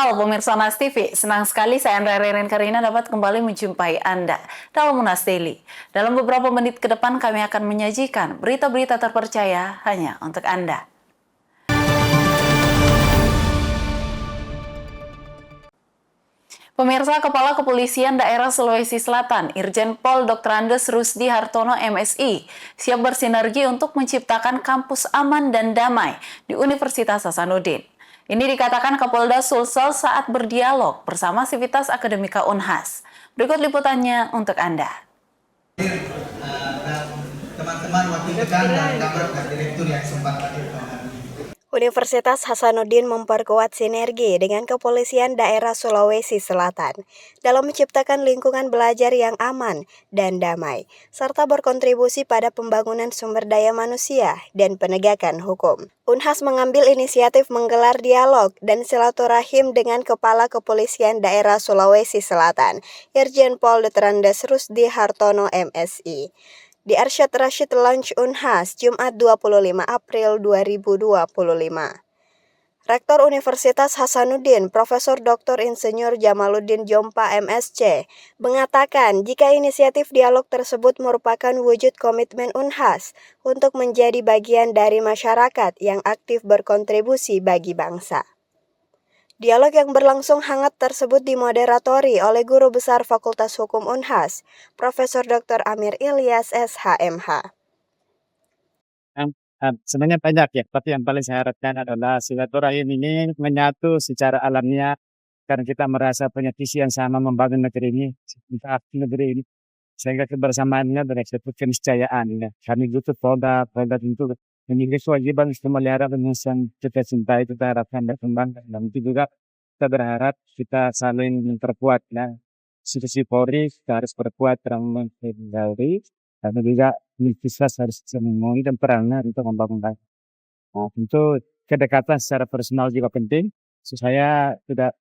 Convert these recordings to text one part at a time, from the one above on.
Halo pemirsa Monas TV, senang sekali saya Andra Reren Karina dapat kembali menjumpai Anda dalam Monas Daily. Dalam beberapa menit ke depan kami akan menyajikan berita-berita terpercaya hanya untuk Anda. Pemirsa, Kepala Kepolisian Daerah Sulawesi Selatan, Irjen Pol Dr. Andes Rusdi Hartono MSI, siap bersinergi untuk menciptakan kampus aman dan damai di Universitas Hasanuddin. Ini dikatakan Kapolda Sulsel saat berdialog bersama Sivitas Akademika Unhas. Berikut liputannya untuk Anda. Dan teman-teman wakil dekan dan kamar direktur yang sempat hadir. Universitas Hasanuddin memperkuat sinergi dengan Kepolisian Daerah Sulawesi Selatan dalam menciptakan lingkungan belajar yang aman dan damai, serta berkontribusi pada pembangunan sumber daya manusia dan penegakan hukum. Unhas mengambil inisiatif menggelar dialog dan silaturahim dengan Kepala Kepolisian Daerah Sulawesi Selatan, Irjen Pol Dr. Andes Rusdi Hartono MSI. Di Arsyad Rashid Lounge Unhas, Jumat 25 April 2025. Rektor Universitas Hasanuddin, Profesor Dr. Insinyur Jamaluddin Jompa MSc, mengatakan jika inisiatif dialog tersebut merupakan wujud komitmen Unhas untuk menjadi bagian dari masyarakat yang aktif berkontribusi bagi bangsa. Dialog yang berlangsung hangat tersebut dimoderatori oleh Guru Besar Fakultas Hukum Unhas, Profesor Dr. Amir Ilyas SHMH. Sebenarnya banyak ya, tapi yang paling saya harapkan adalah silaturahim ini menyatu secara alamiah karena kita merasa punya visi yang sama membangun negeri ini, negeri ini. Sehingga kebersamaannya bereksekusi keniscayaan. Ya. Kami butuh Polda tentu memiliki kewajiban untuk memelihara Indonesia yang kita cintai, kita harapkan dan kembangkan. Dan itu juga kita berharap kita saling memperkuat. Ya. Institusi Polri kita harus perkuat dalam menghindari, dan juga Universitas harus bisa memenuhi dan perannya untuk membangun. Nah, tentu kedekatan secara personal juga penting, supaya tidak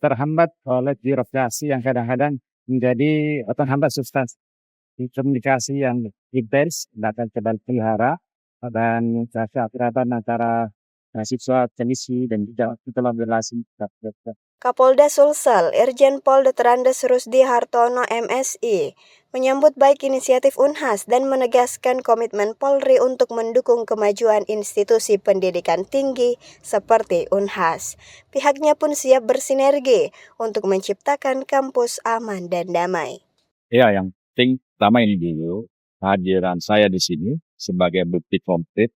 terhambat oleh birokrasi yang kadang-kadang menjadi terhambat substansi komunikasi yang intens akan kita pelihara dan keakraban antara siswa teknisi dan juga dalam relasi. Kapolda Sulsel, Irjen Pol Dr. Andes Rusdi Hartono MSI, menyambut baik inisiatif Unhas dan menegaskan komitmen Polri untuk mendukung kemajuan institusi pendidikan tinggi seperti Unhas. Pihaknya pun siap bersinergi untuk menciptakan kampus aman dan damai. Ya, yang penting pertama ini dulu, kehadiran saya di sini sebagai bukti konkret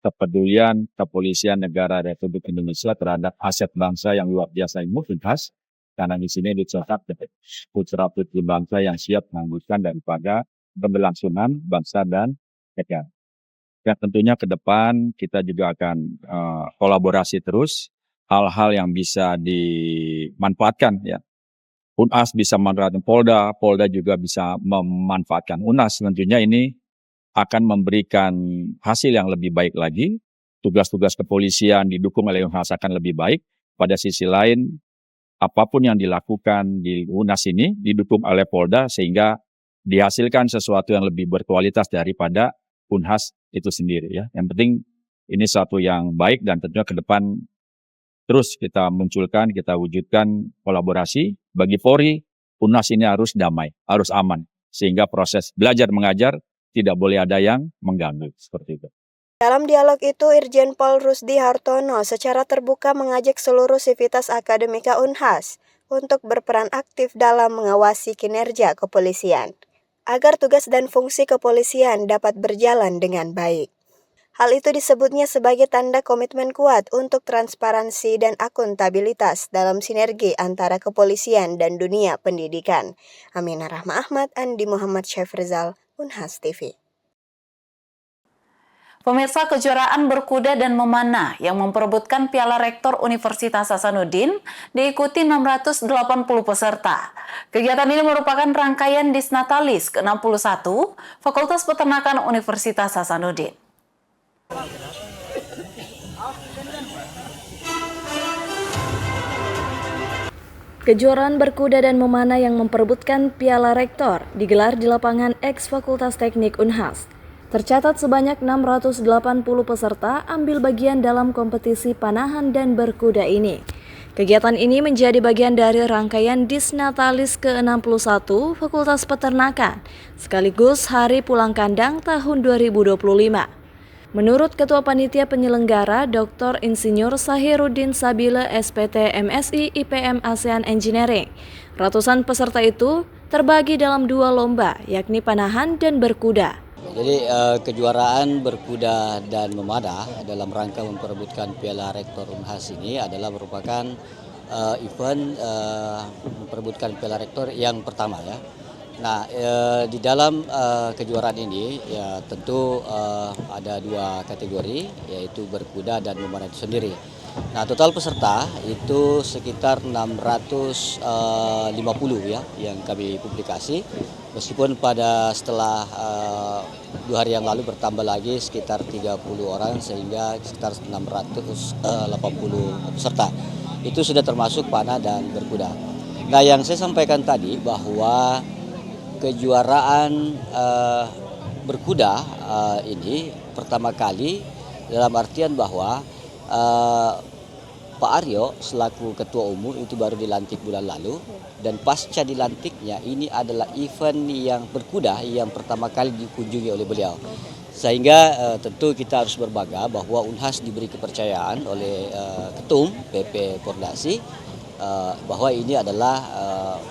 kepedulian kepolisian negara Republik Indonesia terhadap aset bangsa yang luar biasa ini Unhas, karena di sini dicatat putra-putri bangsa yang siap menganggukan daripada keberlangsungan bangsa dan negara. Dan tentunya ke depan kita juga akan kolaborasi terus, hal-hal yang bisa dimanfaatkan ya. Unhas bisa memanfaatkan Polda, Polda juga bisa memanfaatkan Unhas. Tentunya ini akan memberikan hasil yang lebih baik lagi. Tugas-tugas kepolisian didukung oleh Unhas akan lebih baik. Pada sisi lain, apapun yang dilakukan di Unhas ini didukung oleh Polda sehingga dihasilkan sesuatu yang lebih berkualitas daripada Unhas itu sendiri. Ya. Yang penting ini satu yang baik dan tentunya ke depan terus kita munculkan, kita wujudkan kolaborasi. Bagi Polri, Unhas ini harus damai, harus aman. Sehingga proses belajar mengajar tidak boleh ada yang mengganggu, seperti itu. Dalam dialog itu, Irjen Pol Rusdi Hartono secara terbuka mengajak seluruh Sivitas Akademika Unhas untuk berperan aktif dalam mengawasi kinerja kepolisian, agar tugas dan fungsi kepolisian dapat berjalan dengan baik. Hal itu disebutnya sebagai tanda komitmen kuat untuk transparansi dan akuntabilitas dalam sinergi antara kepolisian dan dunia pendidikan. Aminah Rahma Ahmad, Andi Muhammad Syafrizal, Unhas TV. Pemirsa, kejuaraan berkuda dan memanah yang memperebutkan Piala Rektor Universitas Hasanuddin diikuti 680 peserta. Kegiatan ini merupakan rangkaian Disnatalis ke-61 Fakultas Peternakan Universitas Hasanuddin. Kejuaraan berkuda dan memanah yang memperebutkan Piala Rektor digelar di lapangan Eks Fakultas Teknik Unhas. Tercatat sebanyak 680 peserta ambil bagian dalam kompetisi panahan dan berkuda ini. Kegiatan ini menjadi bagian dari rangkaian Disnatalis ke-61 Fakultas Peternakan, sekaligus Hari Pulang Kandang tahun 2025. Menurut Ketua Panitia Penyelenggara Dr. Insinyur Sahiruddin Sabila SPT MSI IPM ASEAN Engineering, ratusan peserta itu terbagi dalam 2 lomba, yakni panahan dan berkuda. Jadi kejuaraan berkuda dan memada dalam rangka memperebutkan Piala Rektor Unhas ini adalah merupakan event memperebutkan Piala Rektor yang pertama ya. Nah di dalam kejuaraan ini ya tentu ada 2 kategori, yaitu berkuda dan memada itu sendiri. Nah total peserta itu sekitar 650 ya yang kami publikasi, meskipun setelah 2 hari yang lalu bertambah lagi sekitar 30 orang sehingga sekitar 680 peserta. Itu sudah termasuk panah dan berkuda. Nah yang saya sampaikan tadi bahwa kejuaraan berkuda ini pertama kali dalam artian bahwa Pak Aryo selaku Ketua Umum itu baru dilantik bulan lalu, dan pasca dilantiknya ini adalah event yang berkuda yang pertama kali dikunjungi oleh beliau. Sehingga tentu kita harus berbangga bahwa Unhas diberi kepercayaan oleh Ketum PP Pordasi bahwa ini adalah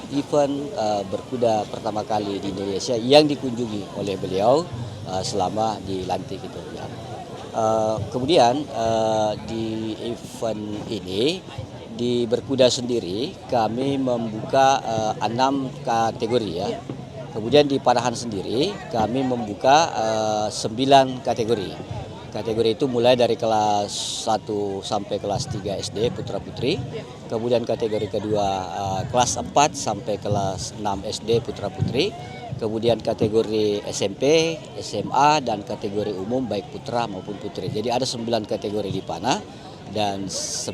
event berkuda pertama kali di Indonesia yang dikunjungi oleh beliau selama dilantik itu. Kemudian di event ini di berkuda sendiri kami membuka 6 kategori ya. Kemudian di panahan sendiri kami membuka 9 kategori. Kategori itu mulai dari kelas 1 sampai kelas 3 SD putra putri. Kemudian kategori kedua kelas 4 sampai kelas 6 SD putra putri. Kemudian kategori SMP, SMA, dan kategori umum baik putra maupun putri. Jadi ada 9 kategori di panah dan 6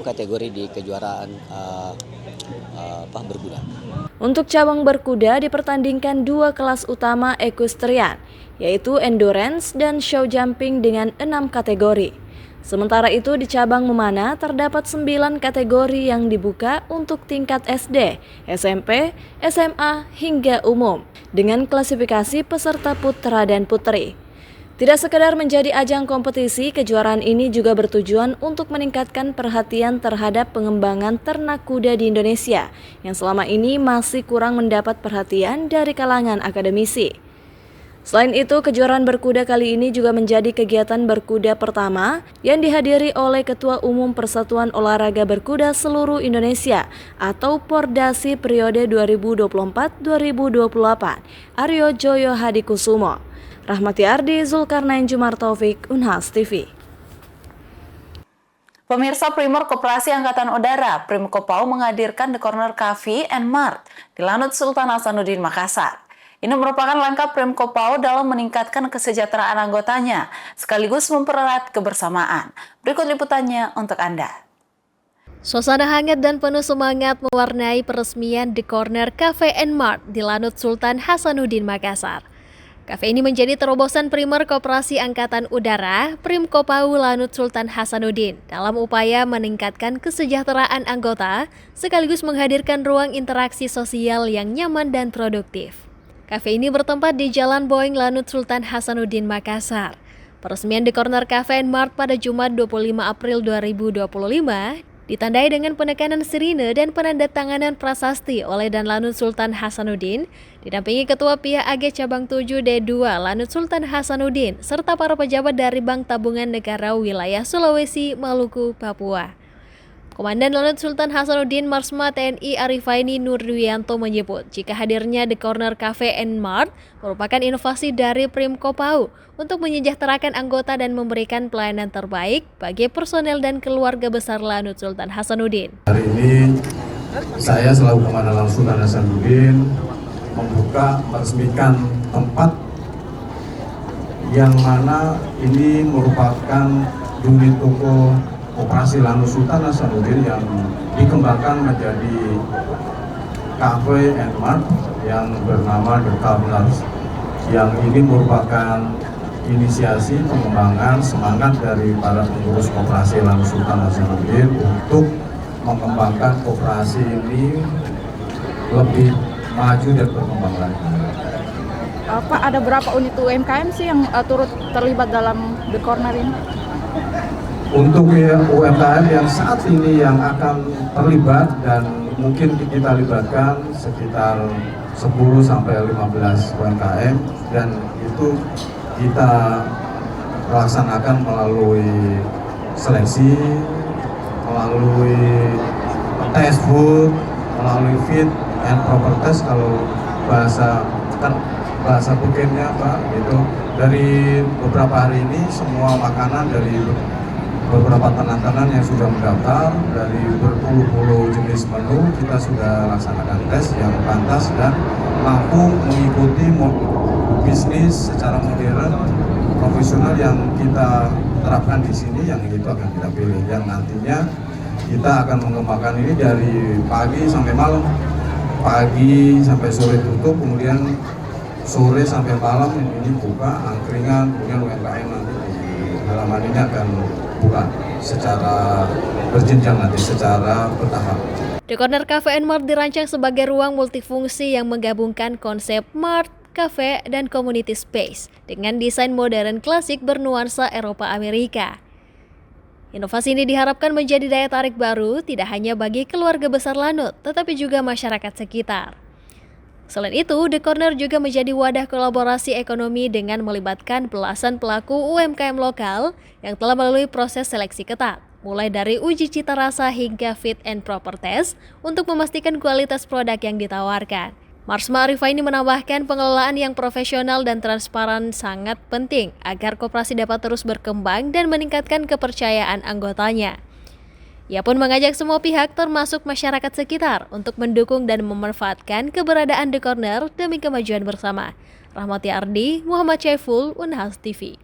kategori di kejuaraan berkuda. Untuk cabang berkuda dipertandingkan 2 kelas utama equestrian, yaitu endurance dan show jumping dengan 6 kategori. Sementara itu di cabang memanah terdapat 9 kategori yang dibuka untuk tingkat SD, SMP, SMA, hingga umum dengan klasifikasi peserta putra dan putri. Tidak sekedar menjadi ajang kompetisi, kejuaraan ini juga bertujuan untuk meningkatkan perhatian terhadap pengembangan ternak kuda di Indonesia yang selama ini masih kurang mendapat perhatian dari kalangan akademisi. Selain itu, kejuaraan berkuda kali ini juga menjadi kegiatan berkuda pertama yang dihadiri oleh Ketua Umum Persatuan Olahraga Berkuda Seluruh Indonesia atau Pordasi periode 2024-2028, Aryo Joyo Hadikusumo. Rahmati Ardi, Zulkarnain Jumar Taufik, Unhas TV. Pemirsa, Primor Koperasi Angkatan Udara, Primkopau menghadirkan The Corner Cafe and Mart di Lanut Sultan Hasanuddin, Makassar. Ini merupakan langkah Primkopau dalam meningkatkan kesejahteraan anggotanya, sekaligus mempererat kebersamaan. Berikut liputannya untuk Anda. Suasana hangat dan penuh semangat mewarnai peresmian The Corner Cafe and Mart di Lanut Sultan Hasanuddin, Makassar. Kafe ini menjadi terobosan Primer Koperasi Angkatan Udara, Primkopau Lanut Sultan Hasanuddin, dalam upaya meningkatkan kesejahteraan anggota, sekaligus menghadirkan ruang interaksi sosial yang nyaman dan produktif. Kafe ini bertempat di Jalan Boeing Lanut Sultan Hasanuddin, Makassar. Peresmian The Corner Cafe and Mart pada Jumat 25 April 2025 ditandai dengan penekanan sirine dan penandatanganan prasasti oleh Dan Lanut Sultan Hasanuddin, didampingi Ketua Pihak AG Cabang 7 D2 Lanut Sultan Hasanuddin, serta para pejabat dari Bank Tabungan Negara Wilayah Sulawesi, Maluku, Papua. Komandan Lanut Sultan Hasanuddin Marsma TNI Arifaini Nurdwianto menyebut jika hadirnya The Corner Cafe and Mart merupakan inovasi dari Primkopau untuk menyejahterakan anggota dan memberikan pelayanan terbaik bagi personel dan keluarga besar Lanut Sultan Hasanuddin. Hari ini saya selaku Komandan Lanut Sultan Hasanuddin meresmikan tempat yang mana ini merupakan unit toko Koperasi Lanut Sultan Hasanuddin yang dikembangkan menjadi Cafe and Mart yang bernama The Corners, yang ini merupakan inisiasi pengembangan semangat dari para pengurus Koperasi Lanut Sultan Hasanuddin untuk mengembangkan koperasi ini lebih maju dan berkembang lagi. Pak, ada berapa unit UMKM sih yang turut terlibat dalam The Corner ini? Untuk UMKM yang saat ini yang akan terlibat dan mungkin kita libatkan sekitar 10 sampai 15 UMKM, dan itu kita laksanakan melalui seleksi, melalui test food, melalui fit and proper test kalau bahasa Bukennya Pak, gitu. Dari beberapa hari ini semua makanan dari beberapa tenan-tenan yang sudah mendaftar dari berpuluh-puluh jenis menu kita sudah laksanakan tes yang pantas dan mampu mengikuti bisnis secara modern profesional yang kita terapkan di sini. Yang itu akan kita pilih, yang nantinya kita akan mengembangkan ini dari pagi sampai malam, pagi sampai sore tutup, kemudian sore sampai malam ini buka angkringan, kemudian UMKM nanti di halaman ini akan buka secara berjenjang nanti, secara bertahap. The Corner Cafe and Mart dirancang sebagai ruang multifungsi yang menggabungkan konsep mart, cafe, dan community space dengan desain modern klasik bernuansa Eropa Amerika. Inovasi ini diharapkan menjadi daya tarik baru tidak hanya bagi keluarga besar Lanut, tetapi juga masyarakat sekitar. Selain itu, The Corner juga menjadi wadah kolaborasi ekonomi dengan melibatkan belasan pelaku UMKM lokal yang telah melalui proses seleksi ketat, mulai dari uji cita rasa hingga fit and proper test untuk memastikan kualitas produk yang ditawarkan. Marsma Arifah ini menambahkan pengelolaan yang profesional dan transparan sangat penting agar koperasi dapat terus berkembang dan meningkatkan kepercayaan anggotanya. Ia pun mengajak semua pihak termasuk masyarakat sekitar untuk mendukung dan memanfaatkan keberadaan The Corner demi kemajuan bersama. Rahmati Ardi, Muhammad Syaiful, Unhas TV.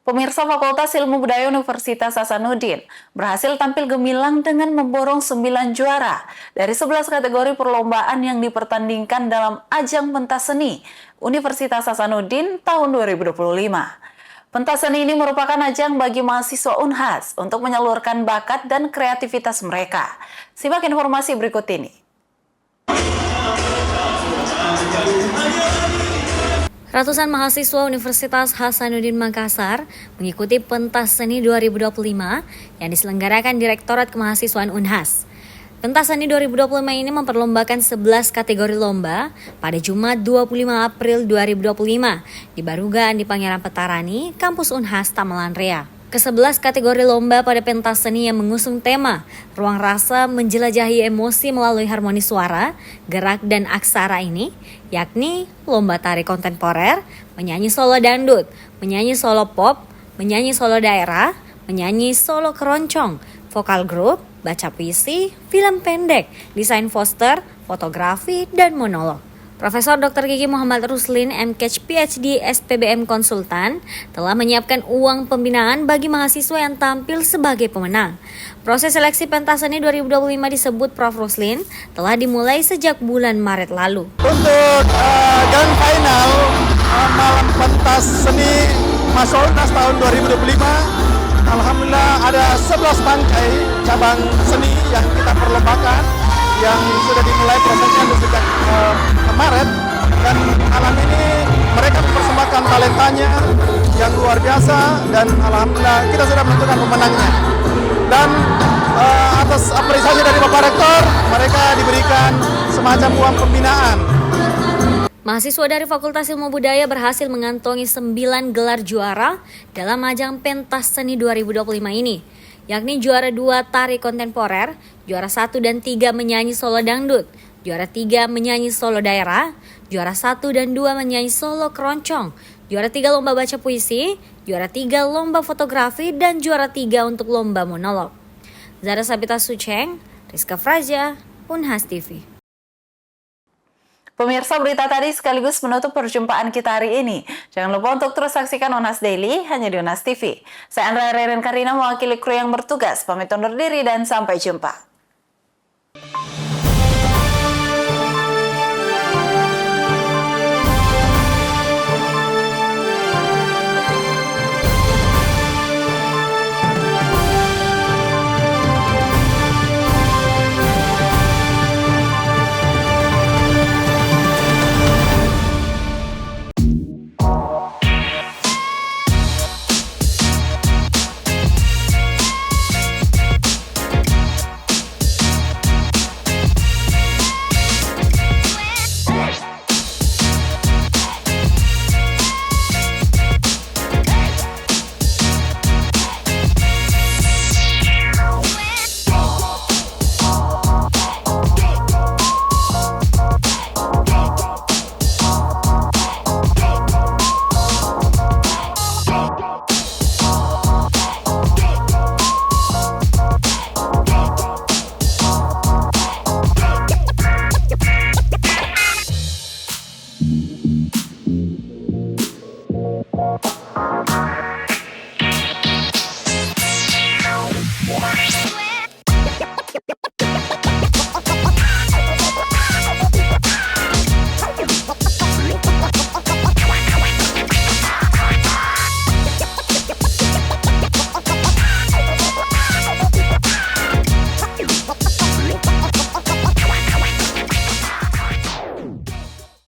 Pemirsa Fakultas Ilmu Budaya Universitas Hasanuddin berhasil tampil gemilang dengan memborong 9 juara dari 11 kategori perlombaan yang dipertandingkan dalam ajang pentas seni Universitas Hasanuddin tahun 2025. Pentas seni ini merupakan ajang bagi mahasiswa Unhas untuk menyalurkan bakat dan kreativitas mereka. Simak informasi berikut ini. Ratusan mahasiswa Universitas Hasanuddin Makassar mengikuti pentas seni 2025 yang diselenggarakan Direktorat Kemahasiswaan Unhas. Pentas seni 2025 ini memperlombakan 11 kategori lomba pada Jumat 25 April 2025 di Barugaan di Pangeran Petarani, Kampus Unhas Tamalan Rea. Ke-11 kategori lomba pada pentas seni yang mengusung tema Ruang Rasa Menjelajahi Emosi Melalui Harmoni Suara, Gerak, dan Aksara ini, yakni lomba tari kontemporer, menyanyi solo dangdut, menyanyi solo pop, menyanyi solo daerah, menyanyi solo keroncong, vokal grup, baca puisi, film pendek, desain poster, fotografi, dan monolog. Profesor Dr. Gigi Muhammad Ruslin, MKH PhD SPBM Konsultan, telah menyiapkan uang pembinaan bagi mahasiswa yang tampil sebagai pemenang. Proses seleksi pentas seni 2025 disebut Prof. Ruslin telah dimulai sejak bulan Maret lalu. Untuk grand final malam pentas seni Masuk Unhas tahun 2025, alhamdulillah ada 11 bangkai cabang seni yang kita perlombakan, yang sudah dimulai prosesnya sejak Maret, dan malam ini mereka mempersembahkan talentanya yang luar biasa, dan alhamdulillah kita sudah menentukan pemenangnya. Dan atas apresiasi dari Bapak Rektor, mereka diberikan semacam uang pembinaan. Mahasiswa dari Fakultas Ilmu Budaya berhasil mengantongi 9 gelar juara dalam ajang pentas seni 2025 ini, yakni juara 2 tari kontemporer, juara 1 dan 3 menyanyi solo dangdut, juara 3 menyanyi solo daerah, juara 1 dan 2 menyanyi solo keroncong, juara 3 lomba baca puisi, juara 3 lomba fotografi, dan juara 3 untuk lomba monolog. Zara Sabita Suceng, Rizka Fraja, Unhas TV. Pemirsa, berita tadi sekaligus menutup perjumpaan kita hari ini. Jangan lupa untuk terus saksikan Unhas Daily hanya di Unhas TV. Saya Andrea Reren Karina mewakili kru yang bertugas. Pamit undur diri dan sampai jumpa.